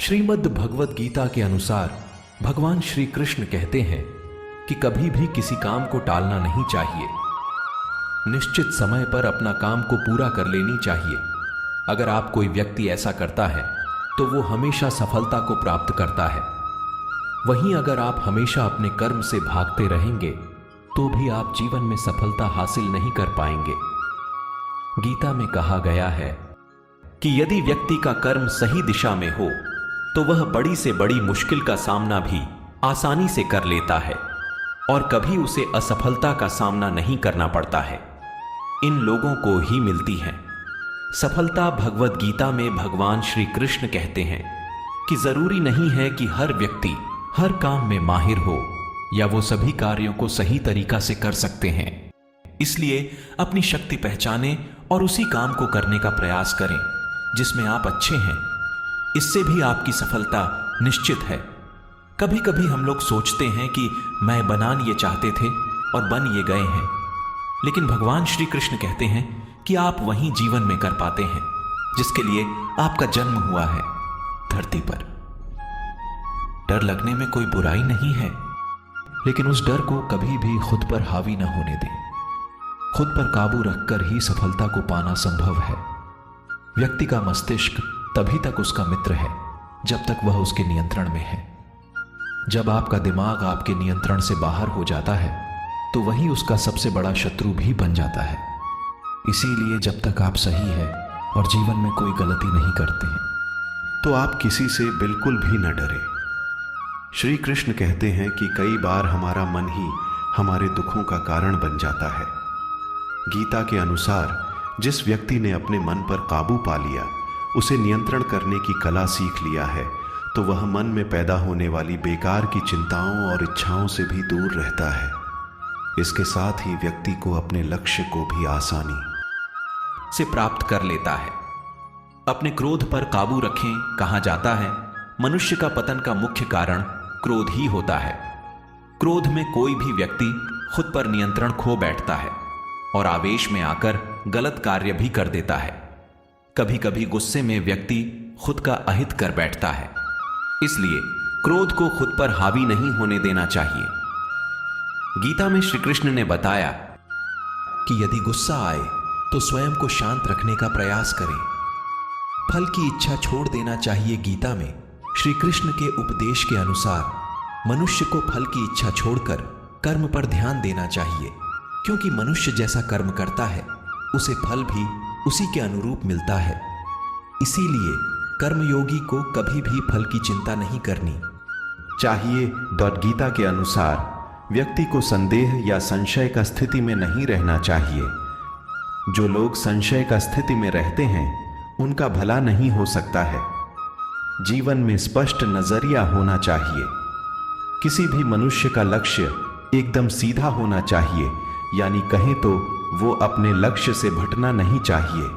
श्रीमद् भगवत गीता के अनुसार भगवान श्री कृष्ण कहते हैं कि कभी भी किसी काम को टालना नहीं चाहिए। निश्चित समय पर अपना काम को पूरा कर लेनी चाहिए। अगर आप कोई व्यक्ति ऐसा करता है तो वो हमेशा सफलता को प्राप्त करता है। वहीं अगर आप हमेशा अपने कर्म से भागते रहेंगे तो भी आप जीवन में सफलता हासिल नहीं कर पाएंगे। गीता में कहा गया है कि यदि व्यक्ति का कर्म सही दिशा में हो तो वह बड़ी से बड़ी मुश्किल का सामना भी आसानी से कर लेता है और कभी उसे असफलता का सामना नहीं करना पड़ता है। इन लोगों को ही मिलती है सफलता। भगवत गीता में भगवान श्री कृष्ण कहते हैं कि जरूरी नहीं है कि हर व्यक्ति हर काम में माहिर हो या वो सभी कार्यों को सही तरीका से कर सकते हैं। इसलिए अपनी शक्ति पहचानें और उसी काम को करने का प्रयास करें जिसमें आप अच्छे हैं। इससे भी आपकी सफलता निश्चित है। कभी कभी हम लोग सोचते हैं कि मैं बनान ये चाहते थे और बन ये गए हैं, लेकिन भगवान श्री कृष्ण कहते हैं कि आप वही जीवन में कर पाते हैं जिसके लिए आपका जन्म हुआ है धरती पर। डर लगने में कोई बुराई नहीं है, लेकिन उस डर को कभी भी खुद पर हावी न होने दें। खुद पर काबू रखकर ही सफलता को पाना संभव है। व्यक्ति का मस्तिष्क तभी तक उसका मित्र है जब तक वह उसके नियंत्रण में है। जब आपका दिमाग आपके नियंत्रण से बाहर हो जाता है तो वही उसका सबसे बड़ा शत्रु भी बन जाता है। इसीलिए जब तक आप सही है और जीवन में कोई गलती नहीं करते हैं तो आप किसी से बिल्कुल भी न डरें। श्री कृष्ण कहते हैं कि कई बार हमारा मन ही हमारे दुखों का कारण बन जाता है। गीता के अनुसार जिस व्यक्ति ने अपने मन पर काबू पा लिया, उसे नियंत्रण करने की कला सीख लिया है, तो वह मन में पैदा होने वाली बेकार की चिंताओं और इच्छाओं से भी दूर रहता है। इसके साथ ही व्यक्ति को अपने लक्ष्य को भी आसानी से प्राप्त कर लेता है। अपने क्रोध पर काबू रखें। कहा जाता है मनुष्य का पतन का मुख्य कारण क्रोध ही होता है। क्रोध में कोई भी व्यक्ति खुद पर नियंत्रण खो बैठता है और आवेश में आकर गलत कार्य भी कर देता है। कभी कभी गुस्से में व्यक्ति खुद का अहित कर बैठता है। इसलिए क्रोध को खुद पर हावी नहीं होने देना चाहिए। गीता में श्री कृष्ण ने बताया कि यदि गुस्सा आए तो स्वयं को शांत रखने का प्रयास करें। फल की इच्छा छोड़ देना चाहिए। गीता में श्री कृष्ण के उपदेश के अनुसार मनुष्य को फल की इच्छा छोड़कर कर्म पर ध्यान देना चाहिए, क्योंकि मनुष्य जैसा कर्म करता है उसे फल भी उसी के अनुरूप मिलता है। इसीलिए कर्मयोगी को कभी भी फल की चिंता नहीं करनी चाहिए। गीता के अनुसार व्यक्ति को संदेह या संशय का स्थिति में नहीं रहना चाहिए। जो लोग संशय का स्थिति में रहते हैं उनका भला नहीं हो सकता है। जीवन में स्पष्ट नजरिया होना चाहिए। किसी भी मनुष्य का लक्ष्य एकदम सीधा होना चाहिए, यानी कहें तो वो अपने लक्ष्य से भटकना नहीं चाहिए।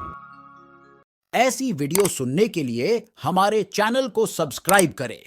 ऐसी वीडियो सुनने के लिए हमारे चैनल को सब्सक्राइब करें